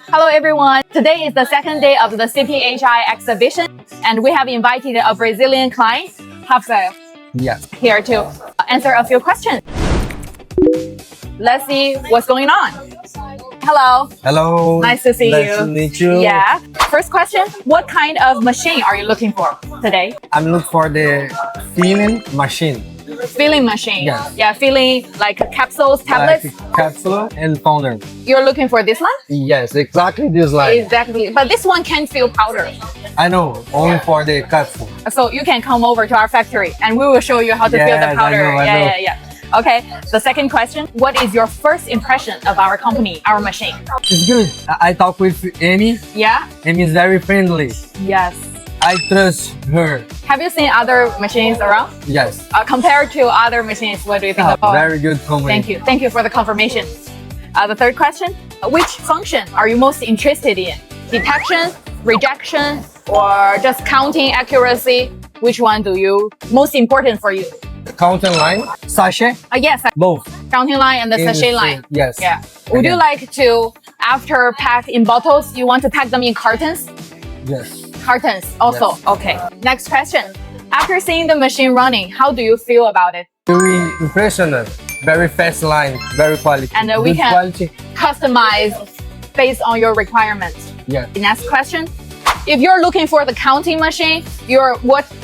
Hello everyone. Today is the second day of the CPHI exhibition and we have invited a Brazilian client, Rafael, Yes. here to answer a few questions. Let's see what's going on. Hello. Hello. Nice to see you. Nice to meet you. Yeah. First question, what kind of machine are you looking for today? I'm looking for the filling machine. Filling machine. Yes. Yeah, filling like capsules, tablets. Like capsule and powder. You're looking for this one? Yes, exactly this line. Exactly. But this one can't fill powder. I know, only for the capsule. So you can come over to our factory and we will show you how to fill the Yes, powder. I know. Yeah. Okay, the second question, what is your first impression of our company, our machine? It's good. I talk with Amy. Yeah? Amy is very friendly. Yes. I trust her. Have you seen other machines around? Yes. Compared to other machines, what do you think about? Very good company. Thank you for the confirmation. The third question, which function are you most interested in? Detection, rejection, or just counting accuracy? Which one do you most important for you? Counting line, sachet, Yes, both. counting line and the sachet line. Yes. Yeah. Would you like to, after pack in bottles, you want to pack them in cartons? Yes. Cartons also. Yes. Okay. Next question. After seeing the machine running, how do you feel about it? Very impressionant. Very fast line, very quality. And we Good can quality. customize based on your requirements. Yeah. The next question. If you're looking for the counting machine, you're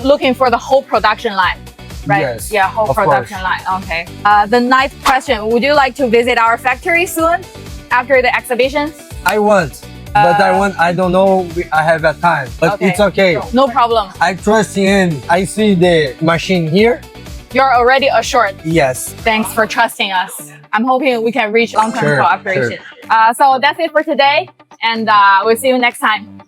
looking for the whole production line, right? Yes, Yeah, whole of production course. line. Okay. The ninth question. Would you like to visit our factory soon after the exhibition? I want, but I don't know I have a time, but it's okay. No problem. I trust in, I see the machine here. You're already assured. Yes. Thanks for trusting us. I'm hoping we can reach long-term Sure, cooperation. So that's it for today, and we'll see you next time.